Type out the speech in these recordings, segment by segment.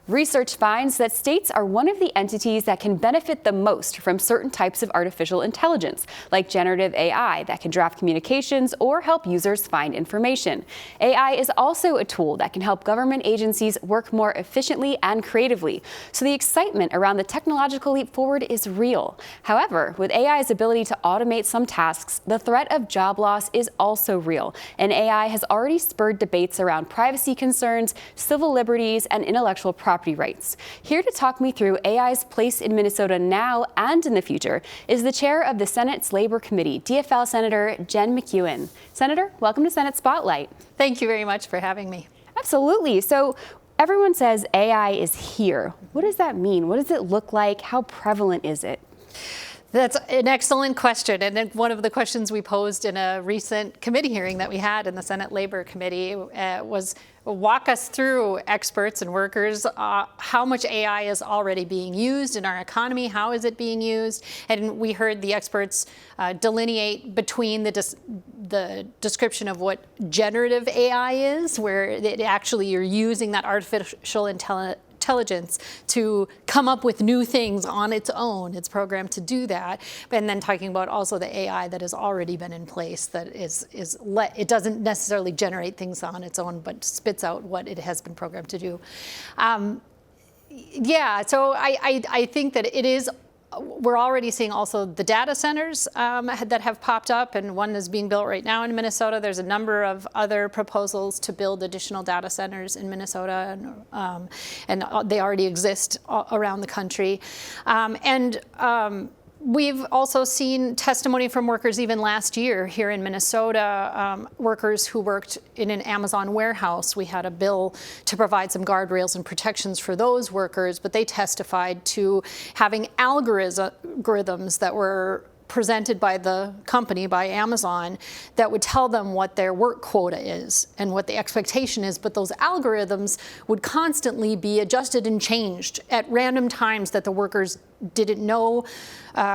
Research finds that states are one of the entities that can benefit the most from certain types of artificial intelligence, like generative AI that can draft communications or help users find information. AI is also a tool that can help government agencies work more efficiently and creatively. So the excitement around the technological leap forward is real. However, with AI's ability to automate some tasks, the threat of job loss is also real, and AI has already spurred debates around privacy concerns, civil liberties, and intellectual property rights. Here to talk me through AI's place in Minnesota now and in the future is the chair of the Senate's Labor Committee, DFL Senator Jen McEwen. Senator, welcome to Senate Spotlight. Thank you very much for having me. Absolutely. So everyone says AI is here. What does that mean? What does it look like? How prevalent is it? That's an excellent question, and then one of the questions we posed in a recent committee hearing that we had in the Senate Labor Committee was walk us through, experts and workers, how much AI is already being used in our economy, how is it being used, and we heard the experts delineate between the description of what generative AI is, where it actually you're using that artificial intelligence to come up with new things on its own. It's programmed to do that. And then talking about also the AI that has already been in place that it doesn't necessarily generate things on its own, but spits out what it has been programmed to do. Yeah, so I think that it is. We're already seeing also the data centers that have popped up, and one is being built right now in Minnesota. There's a number of other proposals to build additional data centers in Minnesota, and they already exist around the country. We've also seen testimony from workers even last year here in Minnesota, workers who worked in an Amazon warehouse. We had a bill to provide some guardrails and protections for those workers, but they testified to having algorithms that were presented by the company, by Amazon, that would tell them what their work quota is and what the expectation is, but those algorithms would constantly be adjusted and changed at random times that the workers didn't know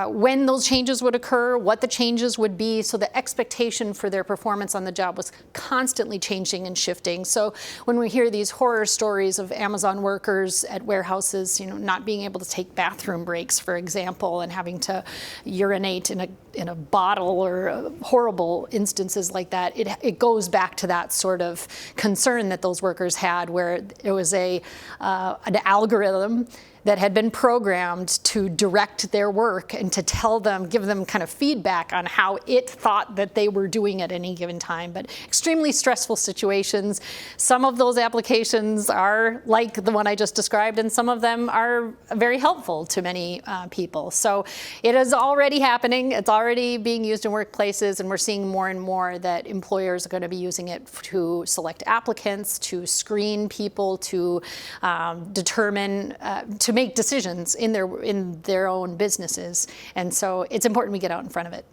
when those changes would occur, what the changes would be, so the expectation for their performance on the job was constantly changing and shifting. So when we hear these horror stories of Amazon workers at warehouses, not being able to take bathroom breaks, for example, and having to urinate in a bottle, or horrible instances like that, it goes back to that sort of concern that those workers had, where it was an algorithm that had been programmed to direct their work and to tell them, give them kind of feedback on how it thought that they were doing at any given time. But extremely stressful situations. Some of those applications are like the one I just described, and some of them are very helpful to many people. So it is already happening. It's already being used in workplaces, and we're seeing more and more that employers are going to be using it to select applicants, to screen people, to determine, to make decisions in their own businesses. And so it's important we get out in front of it.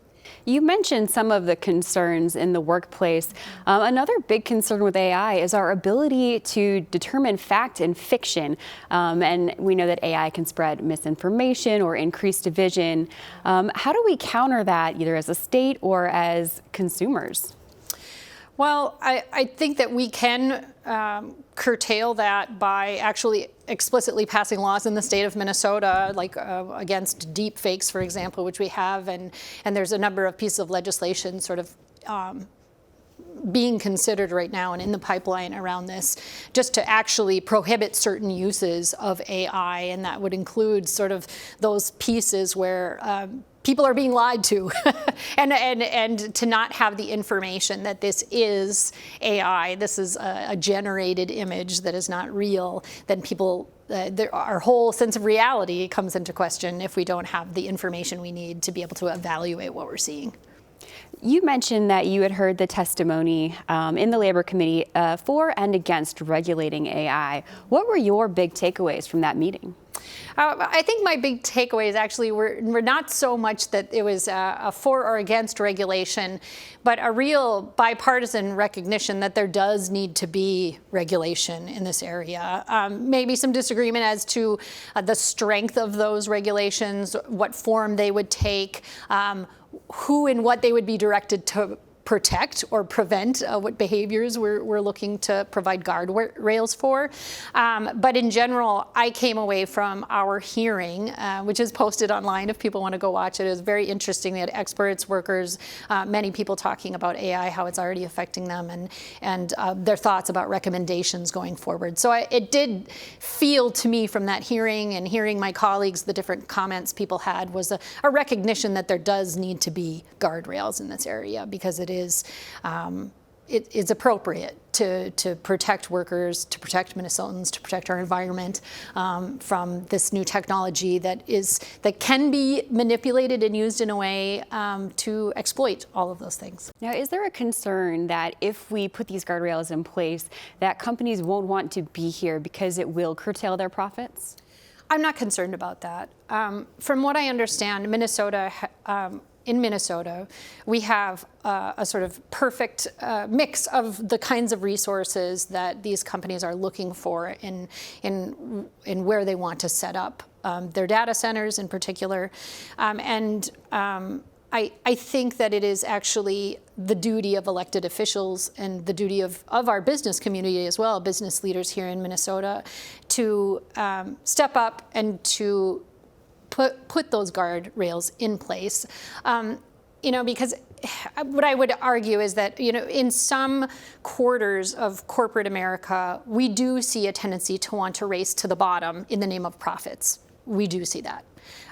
You mentioned some of the concerns in the workplace. Another big concern with AI is our ability to determine fact and fiction. And we know that AI can spread misinformation or increase division. How do we counter that, either as a state or as consumers? Well, I think that we can curtail that by actually explicitly passing laws in the state of Minnesota, like against deep fakes, for example, which we have, and there's a number of pieces of legislation sort of being considered right now and in the pipeline around this, just to actually prohibit certain uses of AI, and that would include sort of those pieces where people are being lied to, and to not have the information that this is AI, this is a generated image that is not real, then people, our whole sense of reality comes into question if we don't have the information we need to be able to evaluate what we're seeing. You mentioned that you had heard the testimony in the Labor Committee for and against regulating AI. What were your big takeaways from that meeting? I think my big takeaways actually were not so much that it was a for or against regulation, but a real bipartisan recognition that there does need to be regulation in this area. Maybe some disagreement as to the strength of those regulations, what form they would take, who and what they would be directed to protect or prevent what behaviors we're looking to provide guardrails for. But in general, I came away from our hearing, which is posted online if people want to go watch it. It was very interesting. We had experts, workers, many people talking about AI, how it's already affecting them, and their thoughts about recommendations going forward. So it did feel to me from that hearing and hearing my colleagues, the different comments people had, was a recognition that there does need to be guardrails in this area, because it is it's appropriate to protect workers, to protect Minnesotans, to protect our environment from this new technology that can be manipulated and used in a way to exploit all of those things. Now, is there a concern that if we put these guardrails in place, that companies won't want to be here because it will curtail their profits? I'm not concerned about that. From what I understand, in Minnesota, we have a sort of perfect mix of the kinds of resources that these companies are looking for in where they want to set up their data centers in particular. I think that it is actually the duty of elected officials and the duty of our business community as well, business leaders here in Minnesota, to step up and to put those guardrails in place. Because what I would argue is that, in some quarters of corporate America, we do see a tendency to want to race to the bottom in the name of profits. We do see that.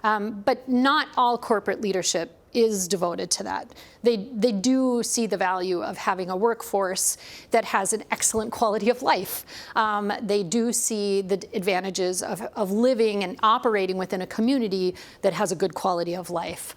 But not all corporate leadership is devoted to that. They do see the value of having a workforce that has an excellent quality of life. They do see the advantages of living and operating within a community that has a good quality of life,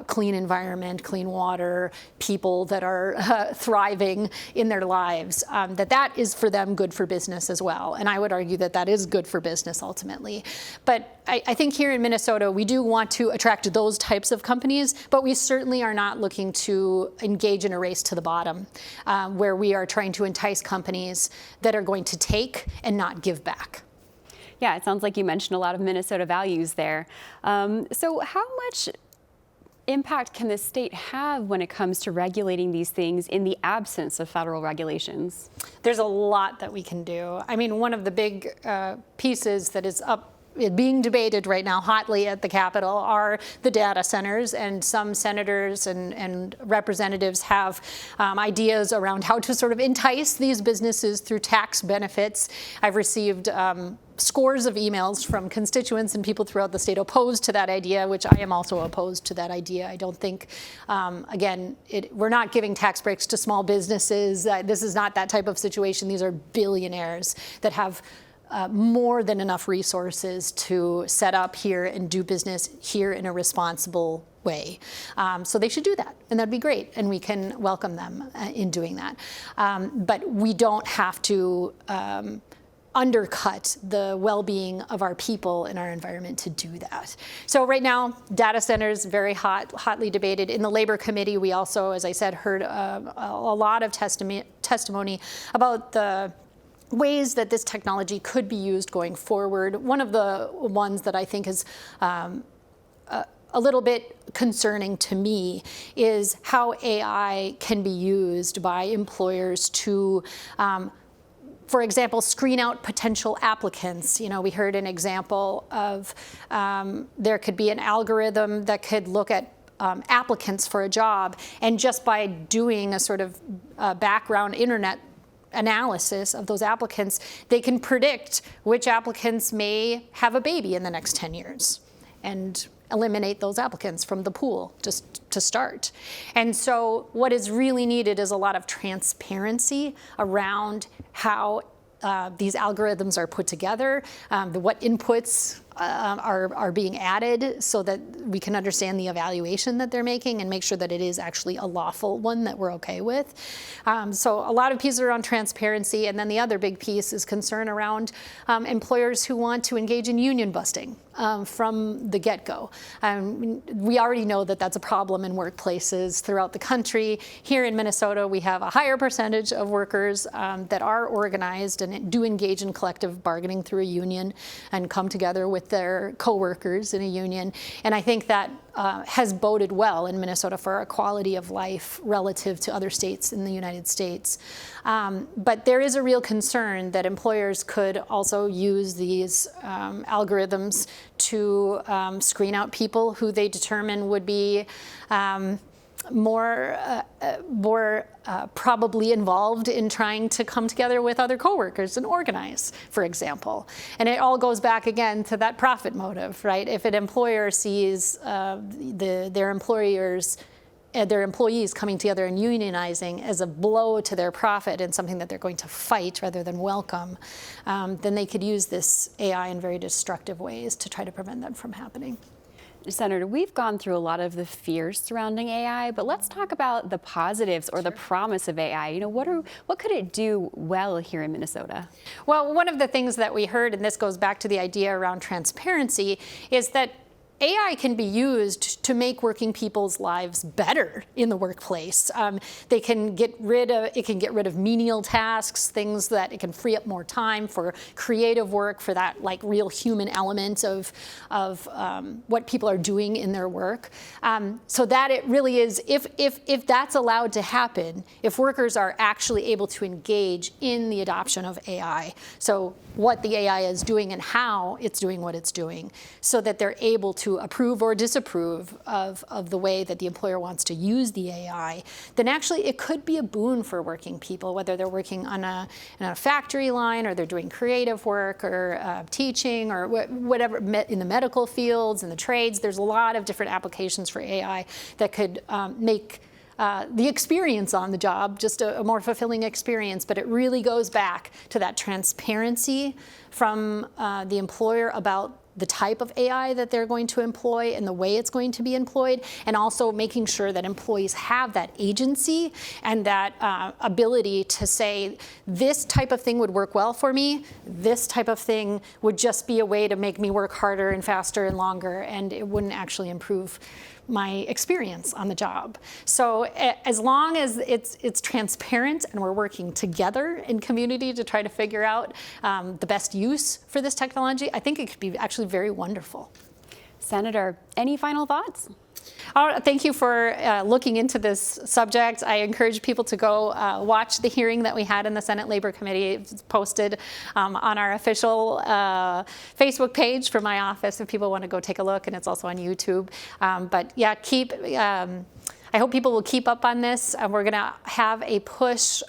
clean environment, clean water, people that are thriving in their lives, that is for them good for business as well. And I would argue that that is good for business ultimately. But I think here in Minnesota, we do want to attract those types of companies, but we certainly are not looking to engage in a race to the bottom, where we are trying to entice companies that are going to take and not give back. Yeah, it sounds like you mentioned a lot of Minnesota values there. So how much impact can the state have when it comes to regulating these things in the absence of federal regulations? There's a lot that we can do. I mean, one of the big pieces that is being debated right now hotly at the Capitol are the data centers, and some senators and representatives have ideas around how to sort of entice these businesses through tax benefits. I've received scores of emails from constituents and people throughout the state opposed to that idea, which I am also opposed to that idea. I don't think, again, we're not giving tax breaks to small businesses. This is not that type of situation. These are billionaires that have more than enough resources to set up here and do business here in a responsible way. So they should do that, and that'd be great, and we can welcome them in doing that. But we don't have to undercut the well-being of our people and our environment to do that. So right now, data centers, very hotly debated. In the Labor Committee, we also, as I said, heard a lot of testimony about the ways that this technology could be used going forward. One of the ones that I think is a little bit concerning to me is how AI can be used by employers to, for example, screen out potential applicants. We heard an example of there could be an algorithm that could look at applicants for a job, and just by doing a sort of background internet analysis of those applicants, they can predict which applicants may have a baby in the next 10 years and eliminate those applicants from the pool just to start. And so what is really needed is a lot of transparency around how these algorithms are put together, what inputs are being added, so that we can understand the evaluation that they're making and make sure that it is actually a lawful one that we're okay with. So a lot of pieces around transparency, and then the other big piece is concern around employers who want to engage in union busting. from the get-go. We already know that that's a problem in workplaces throughout the country. Here in Minnesota, we have a higher percentage of workers that are organized and do engage in collective bargaining through a union and come together with their coworkers in a union. And I think that has boded well in Minnesota for our quality of life relative to other states in the United States. But there is a real concern that employers could also use these algorithms to screen out people who they determine would be more probably involved in trying to come together with other coworkers and organize, for example. And it all goes back again to that profit motive, right? If an employer sees their employees coming together and unionizing as a blow to their profit and something that they're going to fight rather than welcome, then they could use this AI in very destructive ways to try to prevent that from happening. Senator, we've gone through a lot of the fears surrounding AI, but let's talk about the positives or the promise of AI. You know, what could it do well here in Minnesota? Well, one of the things that we heard, and this goes back to the idea around transparency, is that AI can be used to make working people's lives better in the workplace. It can get rid of menial tasks, things that it can free up more time for creative work, for that like real human element of what people are doing in their work. So that it really is, if that's allowed to happen, if workers are actually able to engage in the adoption of AI, so what the AI is doing and how it's doing what it's doing, so that they're able to approve or disapprove of the way that the employer wants to use the AI, then actually it could be a boon for working people, whether they're working on a factory line or they're doing creative work or teaching or whatever in the medical fields and the trades. There's a lot of different applications for AI that could make the experience on the job just a more fulfilling experience, but it really goes back to that transparency from the employer about the type of AI that they're going to employ and the way it's going to be employed, and also making sure that employees have that agency and that ability to say, this type of thing would work well for me, this type of thing would just be a way to make me work harder and faster and longer, and it wouldn't actually improve my experience on the job. So as long as it's transparent and we're working together in community to try to figure out the best use for this technology, I think it could be actually very wonderful. Senator, any final thoughts? Thank you for looking into this subject. I encourage people to go watch the hearing that we had in the Senate Labor Committee. It's posted on our official Facebook page for my office if people want to go take a look, and it's also on YouTube. But yeah, I hope people will keep up on this. We're going to have a push,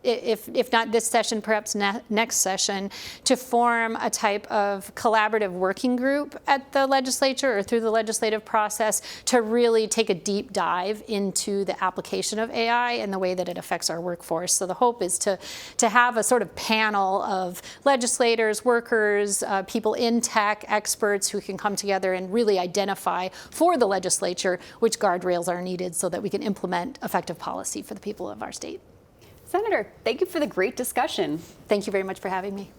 if not this session, perhaps next session, to form a type of collaborative working group at the legislature or through the legislative process to really take a deep dive into the application of AI and the way that it affects our workforce. So the hope is to have a sort of panel of legislators, workers, people in tech, experts who can come together and really identify for the legislature which guardrails are needed so that we can implement effective policy for the people of our state. Senator, thank you for the great discussion. Thank you very much for having me.